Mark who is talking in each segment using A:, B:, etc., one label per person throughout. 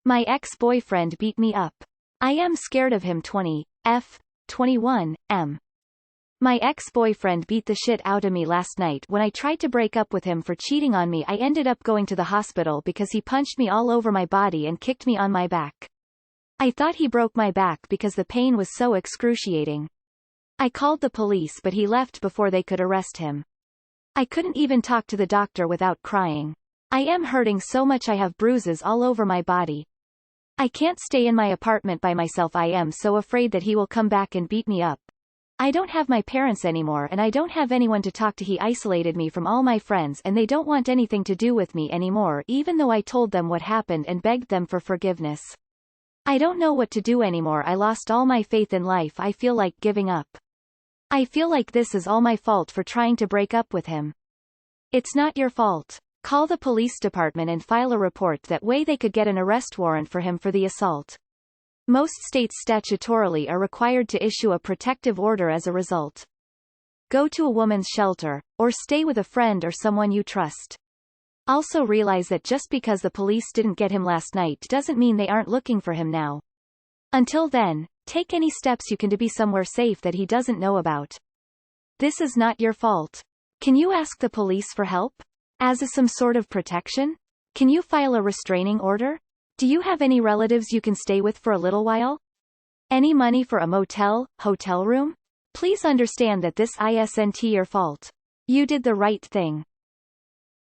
A: My ex-boyfriend beat me up. I am scared of him. 20, f. 21, m. My ex-boyfriend beat the shit out of me last night when I tried to break up with him for cheating on me. I ended up going to the hospital because he punched me all over my body and kicked me on my back. I thought he broke my back because the pain was so excruciating. I called the police but he left before they could arrest him. I couldn't even talk to the doctor without crying. I am hurting so much. I have bruises all over my body. I can't stay in my apartment by myself. I am so afraid that he will come back and beat me up. I don't have my parents anymore and I don't have anyone to talk to. He isolated me from all my friends and they don't want anything to do with me anymore even though I told them what happened and begged them for forgiveness. I don't know what to do anymore. I lost all my faith in life. I feel like giving up. I feel like this is all my fault for trying to break up with him. It's not your fault. Call the police department and file a report. That way they could get an arrest warrant for him for the assault. Most states statutorily are required to issue a protective order as a result. Go to a woman's shelter, or stay with a friend or someone you trust. Also realize that just because the police didn't get him last night doesn't mean they aren't looking for him now. Until then, take any steps you can to be somewhere safe that he doesn't know about. This is not your fault. Can you ask the police for help? As a some sort of protection? Can you file a restraining order? Do you have any relatives you can stay with for a little while? Any money for a motel, hotel room? Please understand that this isn't your fault. You did the right thing.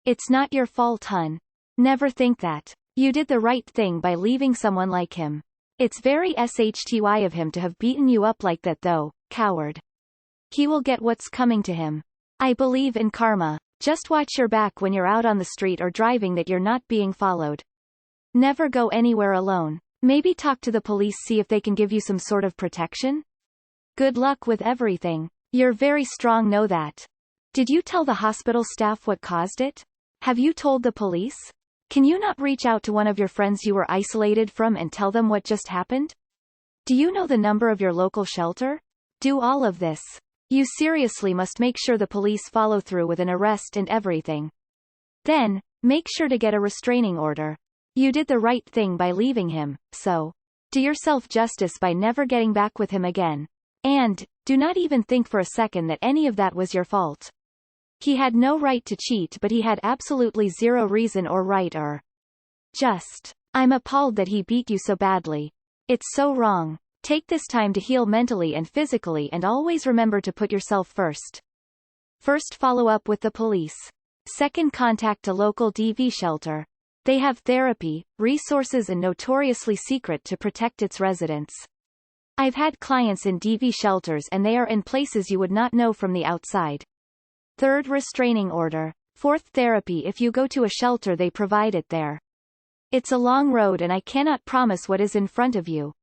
A: It's not your fault, hun. Never think that. You did the right thing by leaving someone like him. It's very shty of him to have beaten you up like that though, coward. He will get what's coming to him. I believe in karma. Just watch your back when you're out on the street or driving, that you're not being followed. Never go anywhere alone. Maybe talk to the police, see if they can give you some sort of protection. Good luck with everything. You're very strong, know that. Did you tell the hospital staff what caused it? Have you told the police? Can you not reach out to one of your friends you were isolated from and tell them what just happened? Do you know the number of your local shelter? Do all of this. You seriously must make sure the police follow through with an arrest and everything. Then, make sure to get a restraining order. You did the right thing by leaving him, so do yourself justice by never getting back with him again. And, do not even think for a second that any of that was your fault. He had no right to cheat, but he had absolutely zero reason or right or just. I'm appalled that he beat you so badly. It's so wrong. Take this time to heal mentally and physically, and always remember to put yourself first. First, follow up with the police. Second, contact a local DV shelter. They have therapy, resources and notoriously secret to protect its residents. I've had clients in DV shelters and they are in places you would not know from the outside. Third, restraining order. Fourth, therapy. If you go to a shelter they provide it there. It's a long road and I cannot promise what is in front of you.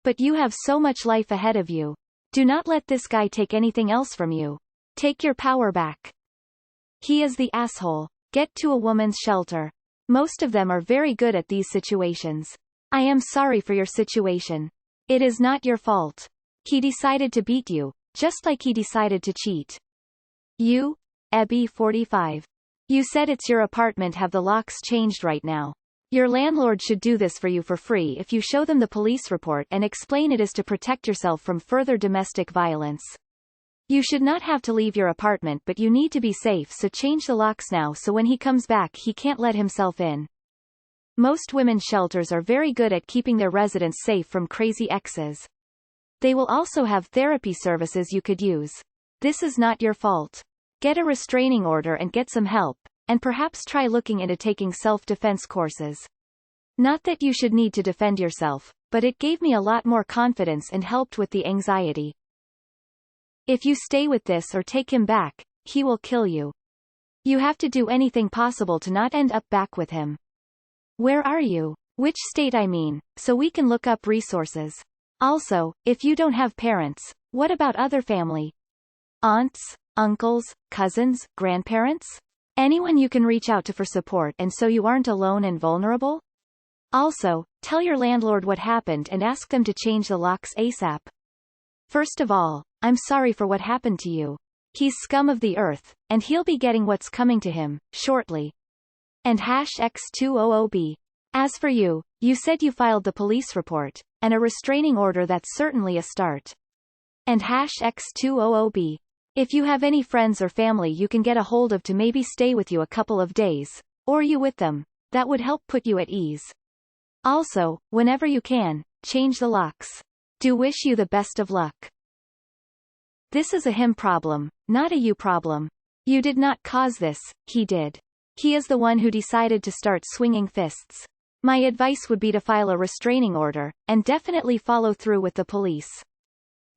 A: But you have so much life ahead of you. Do not let this guy take anything else from you. Take your power back. He is the asshole. Get to a woman's shelter. Most of them are very good at these situations. I am sorry for your situation. It is not your fault. He decided to beat you, just like he decided to cheat. You, Ebby 45. You said it's your apartment. Have the locks changed right now. Your landlord should do this for you for free if you show them the police report and explain it is to protect yourself from further domestic violence. You should not have to leave your apartment, but you need to be safe, so change the locks now so when he comes back he can't let himself in. Most women's shelters are very good at keeping their residents safe from crazy exes. They will also have therapy services you could use. This is not your fault. Get a restraining order and get some help, and perhaps try looking into taking self-defense courses. Not that you should need to defend yourself, but it gave me a lot more confidence and helped with the anxiety. If you stay with this or take him back, he will kill you. You have to do anything possible to not end up back with him. Where are you? Which state, I mean, so we can look up resources. Also, if you don't have parents, what about other family? Aunts, uncles, cousins, grandparents? Anyone you can reach out to for support and so you aren't alone and vulnerable? Also, tell your landlord what happened and ask them to change the locks ASAP. First of all, I'm sorry for what happened to you. He's scum of the earth, and he'll be getting what's coming to him, shortly. And #X200B. As for you, you said you filed the police report, and a restraining order. That's certainly a start. And #X200B. If you have any friends or family you can get a hold of to maybe stay with you a couple of days, or you with them, that would help put you at ease. Also, whenever you can, change the locks. Do wish you the best of luck. This is a him problem, not a you problem. You did not cause this, he did. He is the one who decided to start swinging fists. My advice would be to file a restraining order, and definitely follow through with the police.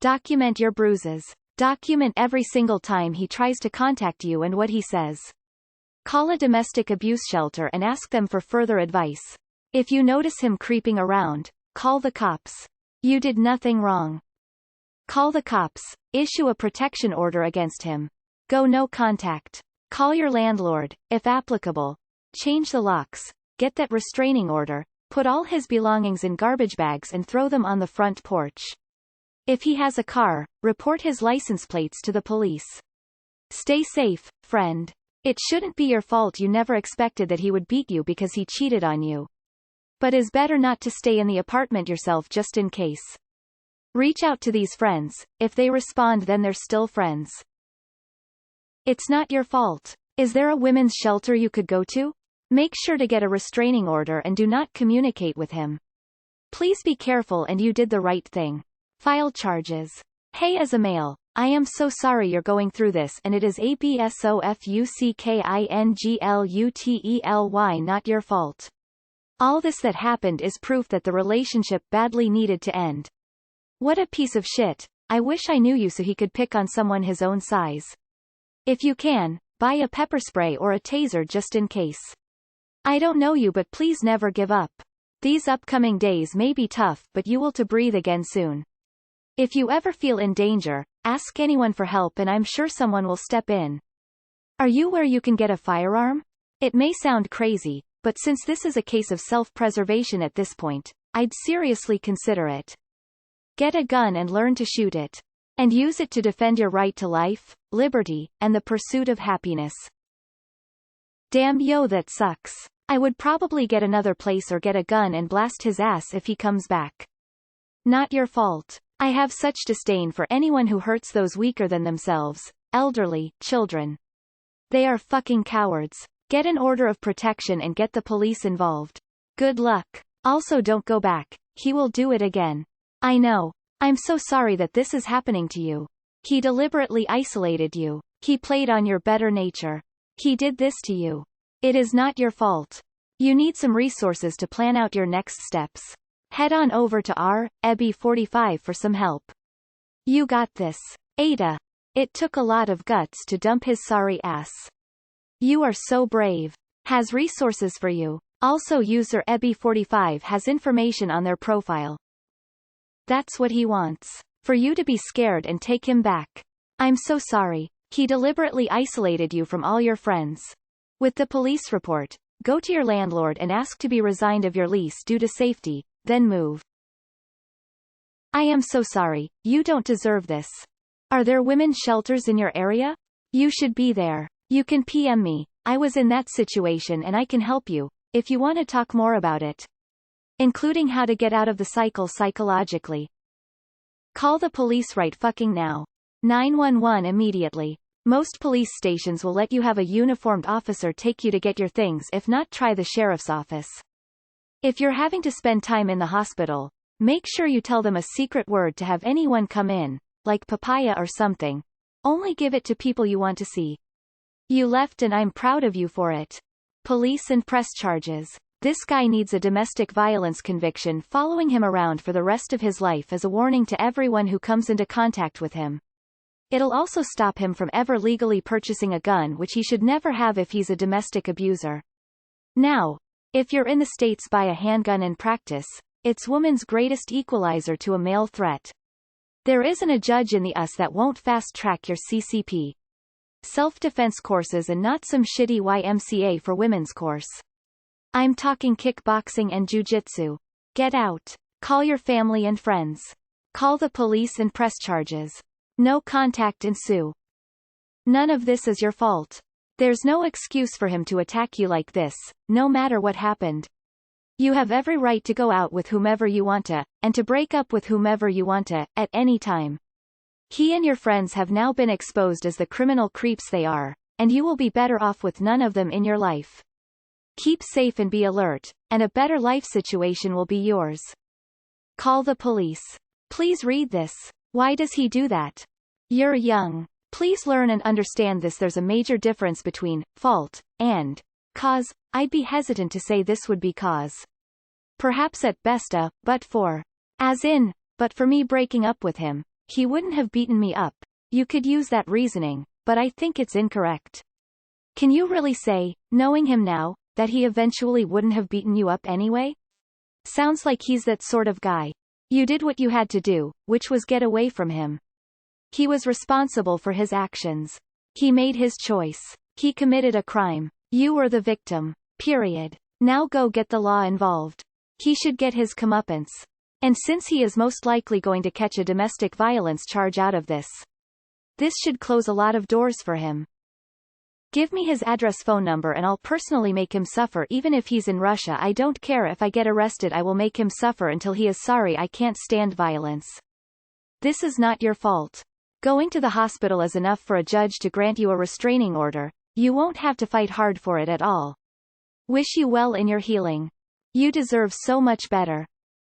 A: Document your bruises. Document every single time he tries to contact you and what he says. Call a domestic abuse shelter and ask them for further advice. If you notice him creeping around, call the cops. You did nothing wrong. Call the cops, issue a protection order against him. Go no contact. Call your landlord, if applicable. Change the locks, get that restraining order, put all his belongings in garbage bags and throw them on the front porch. If he has a car, report his license plates to the police. Stay safe, friend. It shouldn't be your fault you never expected that he would beat you because he cheated on you. But is better not to stay in the apartment yourself just in case. Reach out to these friends, if they respond then they're still friends. It's not your fault. Is there a women's shelter you could go to? Make sure to get a restraining order and do not communicate with him. Please be careful and you did the right thing. File charges. Hey, as a male, I am so sorry you're going through this and it is ABSOFUCKINGLUTELY not your fault. All this that happened is proof that the relationship badly needed to end. What a piece of shit. I wish I knew you so he could pick on someone his own size. If you can, buy a pepper spray or a taser just in case. I don't know you but please never give up. These upcoming days may be tough but you will to breathe again soon. If you ever feel in danger, ask anyone for help and I'm sure someone will step in. Are you where you can get a firearm? It may sound crazy, but since this is a case of self-preservation at this point, I'd seriously consider it. Get a gun and learn to shoot it. And use it to defend your right to life, liberty, and the pursuit of happiness. Damn yo that sucks. I would probably get another place or get a gun and blast his ass if he comes back. Not your fault. I have such disdain for anyone who hurts those weaker than themselves, elderly, children. They are fucking cowards. Get an order of protection and get the police involved. Good luck. Also don't go back. He will do it again. I know. I'm so sorry that this is happening to you. He deliberately isolated you. He played on your better nature. He did this to you. It is not your fault. You need some resources to plan out your next steps. Head on over to r/EBI45 for some help. You got this. Ada. It took a lot of guts to dump his sorry ass. You are so brave. Has resources for you. Also user EBI45 has information on their profile. That's what he wants. For you to be scared and take him back. I'm so sorry. He deliberately isolated you from all your friends. With the police report, go to your landlord and ask to be resigned of your lease due to safety, then move. I am so sorry. You don't deserve this. Are there women's shelters in your area? You should be there. You can PM me. I was in that situation and I can help you, if you want to talk more about it. Including how to get out of the cycle psychologically. Call the police right fucking now. 911 immediately. Most police stations will let you have a uniformed officer take you to get your things, if not try the sheriff's office. If you're having to spend time in the hospital, make sure you tell them a secret word to have anyone come in, like papaya or something. Only give it to people you want to see. You left and I'm proud of you for it. Police and press charges. This guy needs a domestic violence conviction following him around for the rest of his life as a warning to everyone who comes into contact with him. It'll also stop him from ever legally purchasing a gun, which he should never have if he's a domestic abuser. Now, if you're in the States, buy a handgun and practice. It's woman's greatest equalizer to a male threat. There isn't a judge in the US that won't fast-track your CCP. Self-defense courses and not some shitty YMCA for women's course. I'm talking kickboxing and jujitsu. Get out. Call your family and friends. Call the police and press charges. No contact and sue. None of this is your fault. There's no excuse for him to attack you like this, no matter what happened. You have every right to go out with whomever you want to, and to break up with whomever you want to, at any time. He and your friends have now been exposed as the criminal creeps they are, and you will be better off with none of them in your life. Keep safe and be alert, and a better life situation will be yours. Call the police. Please read this. Why does he do that? You're young. Please learn and understand this. There's a major difference between fault and cause. I'd be hesitant to say this would be cause. Perhaps at best a, but for. As in, but for me breaking up with him, he wouldn't have beaten me up. You could use that reasoning, but I think it's incorrect. Can you really say, knowing him now, that he eventually wouldn't have beaten you up anyway? Sounds like he's that sort of guy. You did what you had to do, which was get away from him. He was responsible for his actions. He made his choice. He committed a crime. You were the victim. Period. Now go get the law involved. He should get his comeuppance. And since he is most likely going to catch a domestic violence charge out of this should close a lot of doors for him. Give me his address, phone number, and I'll personally make him suffer. Even if he's in Russia, I don't care. If I get arrested, I will make him suffer until he is sorry. I can't stand violence. This is not your fault. Going to the hospital is enough for a judge to grant you a restraining order. You won't have to fight hard for it at all. Wish you well in your healing. You deserve so much better.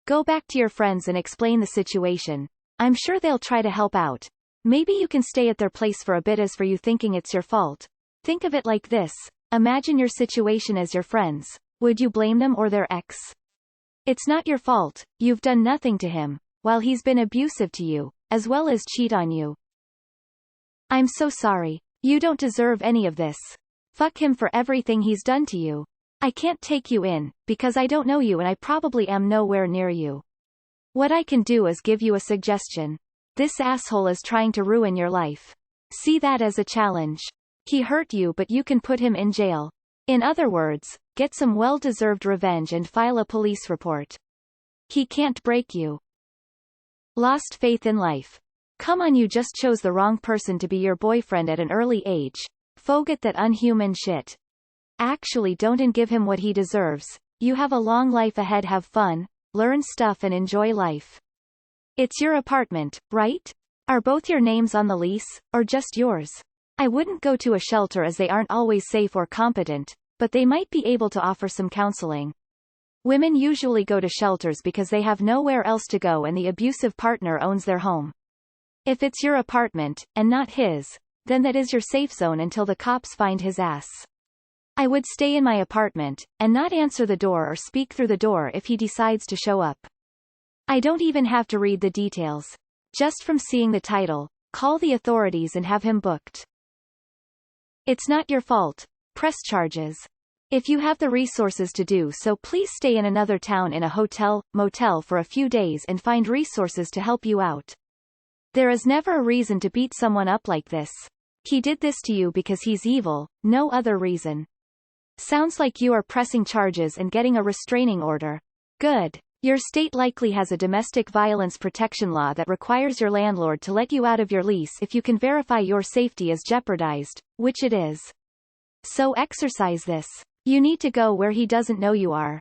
A: Go back to your friends and explain the situation. I'm sure they'll try to help out. Maybe you can stay at their place for a bit. As for you thinking it's your fault, think of it like this. Imagine your situation as your friends. Would you blame them or their ex? It's not your fault. You've done nothing to him, while he's been abusive to you, as well as cheat on you. I'm so sorry. You don't deserve any of this. Fuck him for everything he's done to you. I can't take you in, because I don't know you and I probably am nowhere near you. What I can do is give you a suggestion. This asshole is trying to ruin your life. See that as a challenge. He hurt you, but you can put him in jail. In other words, get some well-deserved revenge and file a police report. He can't break you. Lost faith in life. Come on, you just chose the wrong person to be your boyfriend at an early age. Forget that unhuman shit. Actually don't, and give him what he deserves. You have a long life ahead. Have fun, learn stuff and enjoy life. It's your apartment, right? Are both your names on the lease, or just yours? I wouldn't go to a shelter as they aren't always safe or competent, but they might be able to offer some counseling. Women usually go to shelters because they have nowhere else to go and the abusive partner owns their home. If it's your apartment, and not his, then that is your safe zone until the cops find his ass. I would stay in my apartment, and not answer the door or speak through the door if he decides to show up. I don't even have to read the details. Just from seeing the title, call the authorities and have him booked. It's not your fault. Press charges. If you have the resources to do so, please stay in another town in a hotel, motel for a few days and find resources to help you out. There is never a reason to beat someone up like this. He did this to you because he's evil, no other reason. Sounds like you are pressing charges and getting a restraining order. Good. Your state likely has a domestic violence protection law that requires your landlord to let you out of your lease if you can verify your safety is jeopardized, which it is. So exercise this. You need to go where he doesn't know you are.